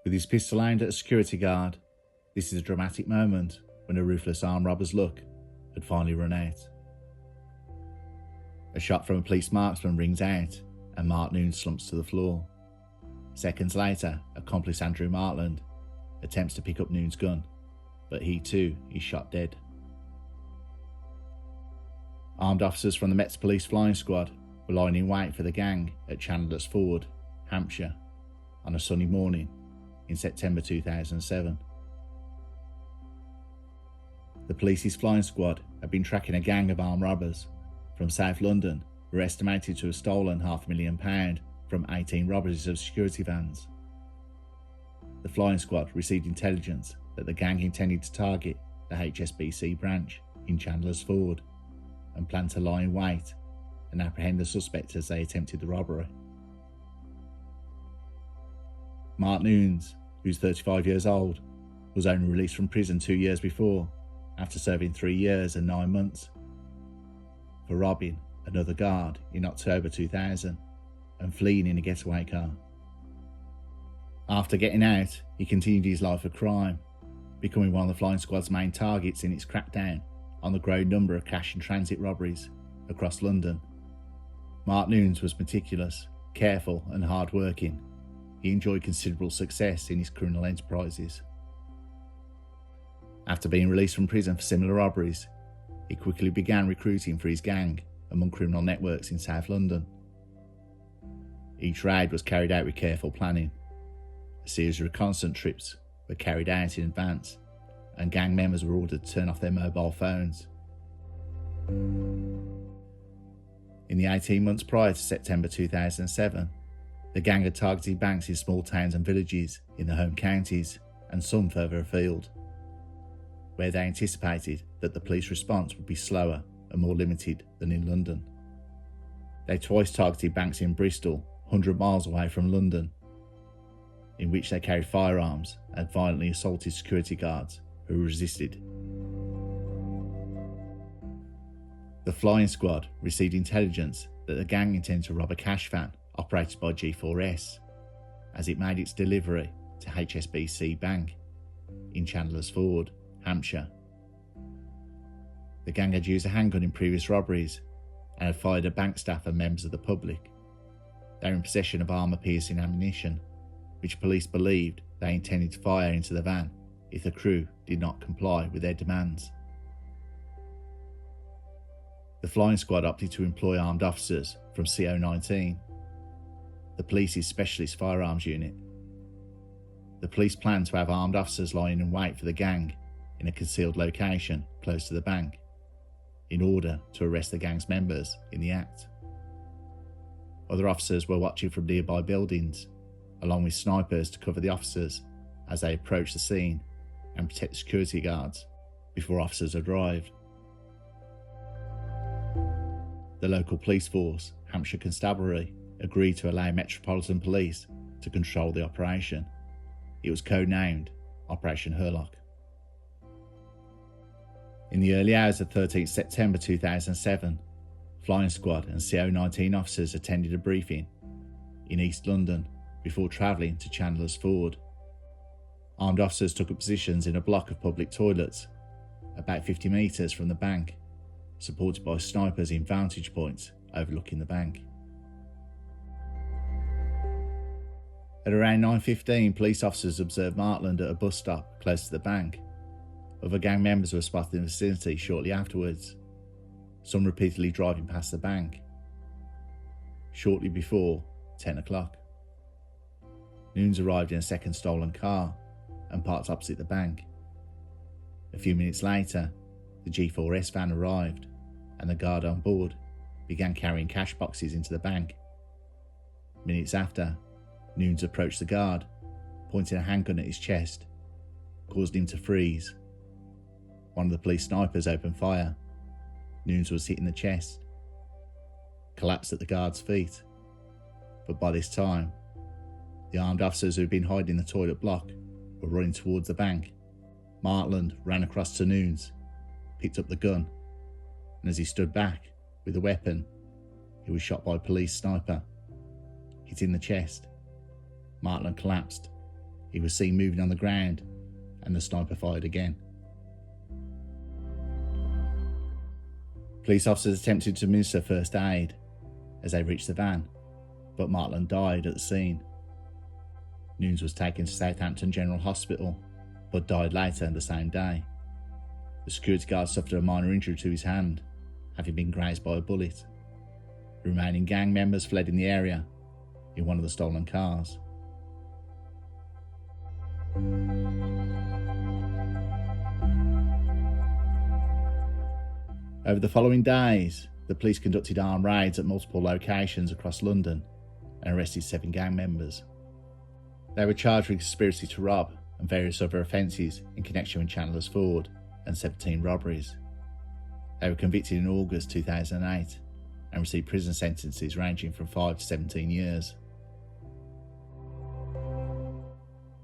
With his pistol aimed at a security guard, this is a dramatic moment when a ruthless armed robber's luck had finally run out. A shot from a police marksman rings out and Mark Noons slumps to the floor. Seconds later, accomplice Andrew Martland attempts to pick up Noons' gun, but he too is shot dead. Armed officers from the Met's Police Flying Squad were lying in wait for the gang at Chandler's Ford, Hampshire, on a sunny morning in September 2007. The police's flying squad had been tracking a gang of armed robbers from South London who were estimated to have stolen £500,000 from 18 robberies of security vans. The flying squad received intelligence that the gang intended to target the HSBC branch in Chandler's Ford and planned to lie in wait and apprehend the suspect as they attempted the robbery. Mark Noons, who's 35 years old, was only released from prison 2 years before after serving 3 years and 9 months for robbing another guard in October 2000 and fleeing in a getaway car. After getting out, he continued his life of crime, becoming one of the flying squad's main targets in its crackdown on the growing number of cash and transit robberies across London. Mark Noons was meticulous, careful and hard-working. He enjoyed considerable success in his criminal enterprises. After being released from prison for similar robberies, he quickly began recruiting for his gang among criminal networks in South London. Each raid was carried out with careful planning. A series of reconnaissance trips were carried out in advance, and gang members were ordered to turn off their mobile phones. In the 18 months prior to September 2007, the gang had targeted banks in small towns and villages in the home counties and some further afield, where they anticipated that the police response would be slower and more limited than in London. They twice targeted banks in Bristol, 100 miles away from London, in which they carried firearms and violently assaulted security guards who resisted. The flying squad received intelligence that the gang intended to rob a cash van operated by G4S as it made its delivery to HSBC Bank in Chandler's Ford, Hampshire. The gang had used a handgun in previous robberies and had fired at bank staff and members of the public. They were in possession of armour-piercing ammunition, which police believed they intended to fire into the van if the crew did not comply with their demands. The flying squad opted to employ armed officers from CO19, the police's specialist firearms unit. The police planned to have armed officers lying in wait for the gang in a concealed location close to the bank in order to arrest the gang's members in the act. Other officers were watching from nearby buildings, along with snipers to cover the officers as they approached the scene and protect the security guards before officers arrived. The local police force, Hampshire Constabulary, agreed to allow Metropolitan Police to control the operation. It was codenamed Operation Hurlock. In the early hours of 13th September 2007, Flying Squad and CO19 officers attended a briefing in East London before travelling to Chandler's Ford. Armed officers took up positions in a block of public toilets about 50 metres from the bank, supported by snipers in vantage points overlooking the bank. At around 9:15, police officers observed Martland at a bus stop close to the bank. Other gang members were spotted in the vicinity shortly afterwards, some repeatedly driving past the bank. Shortly before 10 o'clock, Noons arrived in a second stolen car and parked opposite the bank. A few minutes later, the G4S van arrived and the guard on board began carrying cash boxes into the bank. Minutes after, Noons approached the guard, pointing a handgun at his chest, caused him to freeze. One of the police snipers opened fire. Noons was hit in the chest, collapsed at the guard's feet, but by this time, the armed officers who had been hiding in the toilet block were running towards the bank. Martland ran across to Noons, picked up the gun, and as he stood back with the weapon, he was shot by a police sniper. Hit in the chest, Martland collapsed, he was seen moving on the ground and the sniper fired again. Police officers attempted to administer first aid as they reached the van, but Martland died at the scene. Nunes was taken to Southampton General Hospital, but died later the same day. The security guard suffered a minor injury to his hand, having been grazed by a bullet. The remaining gang members fled in the area in one of the stolen cars. Over the following days, the police conducted armed raids at multiple locations across London and arrested 7 gang members. They were charged with conspiracy to rob and various other offences in connection with Chandler's Ford and 17 robberies. They were convicted in August 2008 and received prison sentences ranging from 5 to 17 years.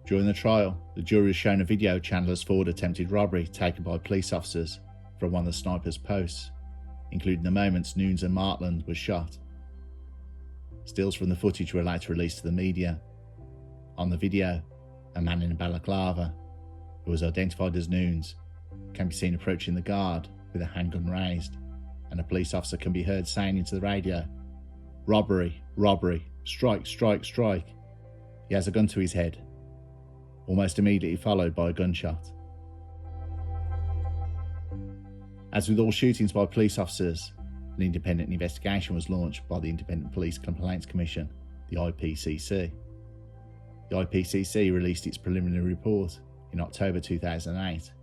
During the trial, the jury was shown a video of Chandler's Ford attempted robbery taken by police officers from one of the sniper's posts, including the moments Nunes and Martland were shot. Stills from the footage were later released to the media. On the video, a man in a balaclava, who was identified as Nunes, can be seen approaching the guard with a handgun raised, and a police officer can be heard saying into the radio, "Robbery, robbery, strike, strike, strike." He has a gun to his head, almost immediately followed by a gunshot. As with all shootings by police officers, an independent investigation was launched by the Independent Police Complaints Commission, the IPCC. The IPCC released its preliminary report in October 2008.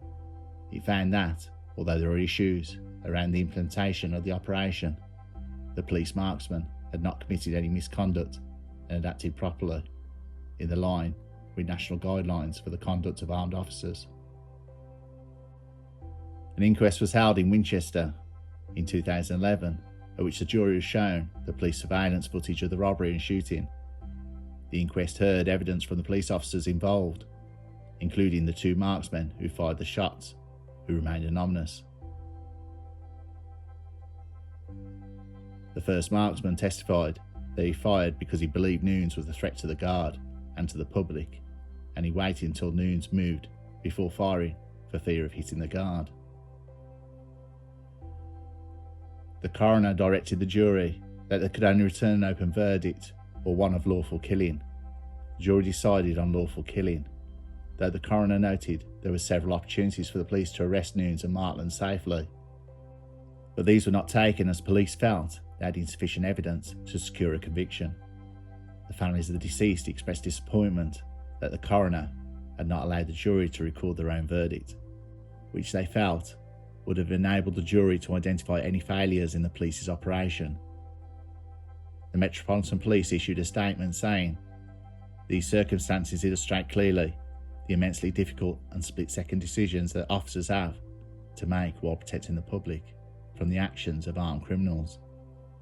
It found that, although there were issues around the implementation of the operation, the police marksman had not committed any misconduct and had acted properly, in the line with national guidelines for the conduct of armed officers. An inquest was held in Winchester in 2011, at which the jury was shown the police surveillance footage of the robbery and shooting. The inquest heard evidence from the police officers involved, including the 2 marksmen who fired the shots, who remained anonymous. The first marksman testified that he fired because he believed Nunes was a threat to the guard and to the public, and he waited until Nunes moved before firing for fear of hitting the guard. The coroner directed the jury that they could only return an open verdict or one of lawful killing. The jury decided on lawful killing, though the coroner noted there were several opportunities for the police to arrest Nunes and Martland safely. But these were not taken as police felt they had insufficient evidence to secure a conviction. The families of the deceased expressed disappointment that the coroner had not allowed the jury to record their own verdict, which they felt would have enabled the jury to identify any failures in the police's operation. The Metropolitan Police issued a statement saying, "These circumstances illustrate clearly the immensely difficult and split-second decisions that officers have to make while protecting the public from the actions of armed criminals,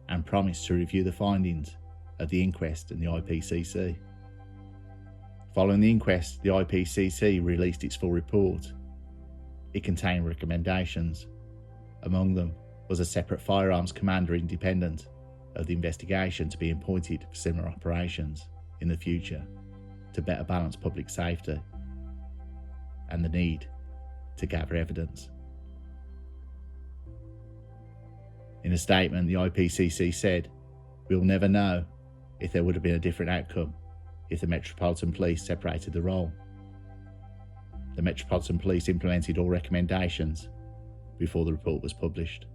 and promise to review the findings of the inquest and the IPCC." Following the inquest, the IPCC released its full report. It contained recommendations. Among them was a separate firearms commander independent of the investigation to be appointed for similar operations in the future to better balance public safety and the need to gather evidence. In a statement, the IPCC said, "We'll never know if there would have been a different outcome if the Metropolitan Police separated the role. The Metropolitan Police implemented all recommendations before the report was published."